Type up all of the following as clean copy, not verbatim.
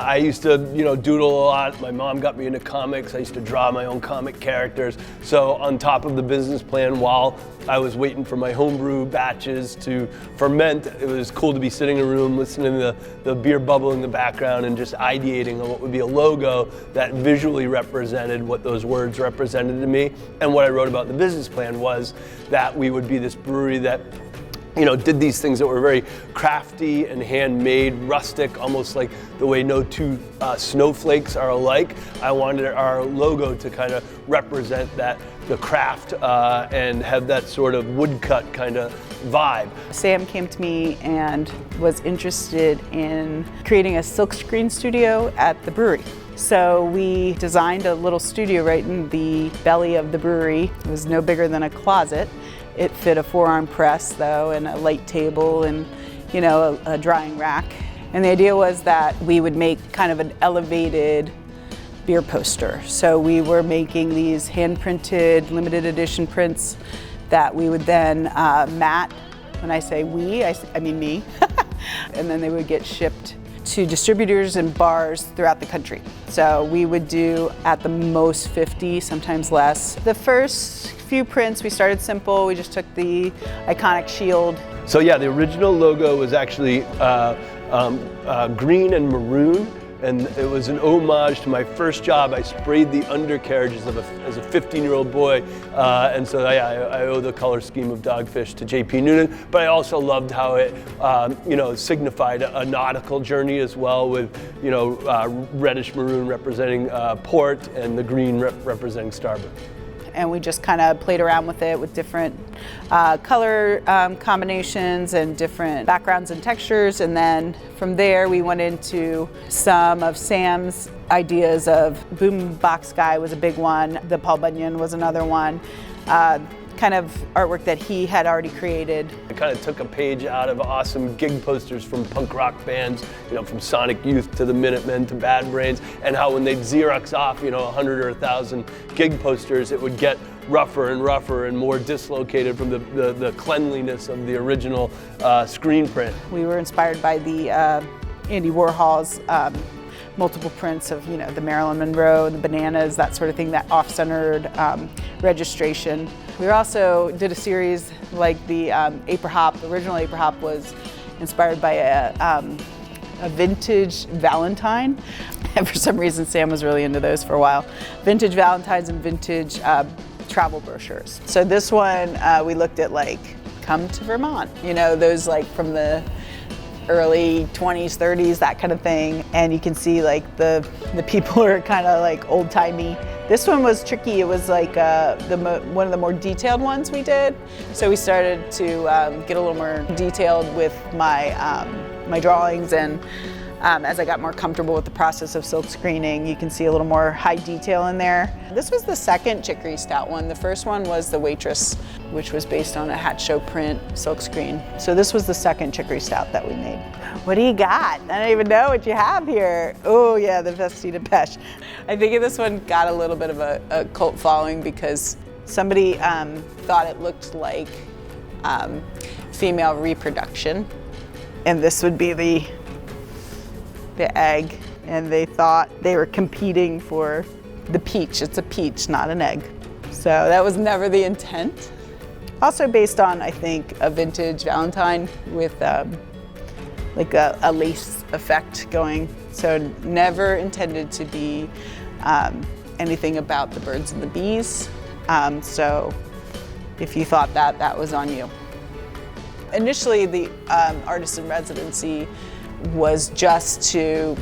I used to, doodle a lot. My mom got me into comics. I used to draw my own comic characters. So on top of the business plan, while I was waiting for my homebrew batches to ferment, it was cool to be sitting in a room listening to the beer bubble in the background and just ideating on what would be a logo that visually represented what those words represented to me. And what I wrote about in the business plan was that we would be this brewery that did these things that were very crafty and handmade, rustic, almost like the way no two snowflakes are alike. I wanted our logo to kind of represent the craft and have that sort of woodcut kind of vibe. Sam came to me and was interested in creating a silkscreen studio at the brewery. So we designed a little studio right in the belly of the brewery. It was no bigger than a closet. It fit a 4-arm press though, and a light table, and a drying rack. And the idea was that we would make kind of an elevated beer poster. So we were making these hand-printed, limited edition prints that we would then mat. When I say we, I mean me. And then they would get shipped to distributors and bars throughout the country. So we would do at the most 50, sometimes less. The first few prints, we started simple. We just took the iconic shield. So yeah, the original logo was actually green and maroon, and it was an homage to my first job. I sprayed the undercarriages as a 15-year-old boy, and so I owe the color scheme of Dogfish to J.P. Noonan. But I also loved how it, signified a nautical journey as well, with reddish maroon representing port and the green representing starboard. And we just kind of played around with it with different color combinations and different backgrounds and textures. And then from there, we went into some of Sam's ideas of Boombox Guy was a big one. The Paul Bunyan was another one. Kind of artwork that he had already created. I kind of took a page out of awesome gig posters from punk rock bands, from Sonic Youth to the Minutemen to Bad Brains, and how when they'd Xerox off, 100 or 1,000 gig posters, it would get rougher and rougher and more dislocated from the cleanliness of the original screen print. We were inspired by the Andy Warhol's multiple prints of the Marilyn Monroe, the bananas, that sort of thing, that off-centered registration. We also did a series like the Aper Hop. The original Aper Hop was inspired by a vintage Valentine. And for some reason, Sam was really into those for a while. Vintage Valentines and vintage travel brochures. So this one, we looked at Come to Vermont, those from the early 20s, 30s, that kind of thing. And you can see the people are kind of old-timey. This one was tricky. It was one of the more detailed ones we did. So we started to get a little more detailed with my my drawings, and as I got more comfortable with the process of silk screening, you can see a little more high detail in there. This was the second Chicory Stout one. The first one was the Waitress, which was based on a Hat Show print silk screen. So this was the second Chicory Stout that we made. What do you got? I don't even know what you have here. Oh yeah, the Festina Pesh. I think this one got a little bit of a cult following because somebody thought it looked like female reproduction, and this would be the egg, and they thought they were competing for the peach. It's a peach, not an egg. So that was never the intent. Also based on, I think, a vintage Valentine with a lace effect going. So never intended to be anything about the birds and the bees. So if you thought that was on you. Initially, the artist in residency was just to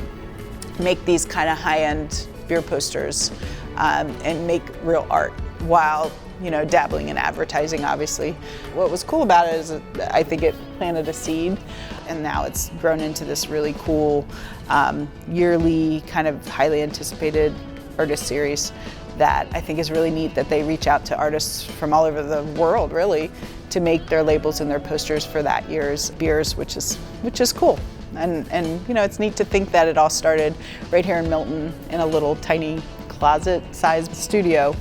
make these kind of high-end beer posters and make real art while dabbling in advertising, obviously. What was cool about it is that I think it planted a seed, and now it's grown into this really cool yearly kind of highly anticipated artist series that I think is really neat, that they reach out to artists from all over the world, really, to make their labels and their posters for that year's beers, which is cool. And it's neat to think that it all started right here in Milton in a little tiny closet-sized studio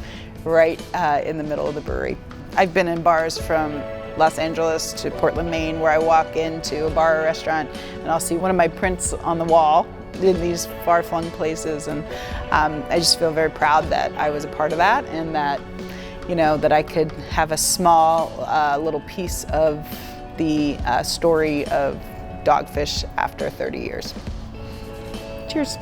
right in the middle of the brewery. I've been in bars from Los Angeles to Portland, Maine, where I walk into a bar or restaurant and I'll see one of my prints on the wall in these far-flung places, and I just feel very proud that I was a part of that, and that, you know, that I could have a small little piece of the story of Dogfish after 30 years. Cheers.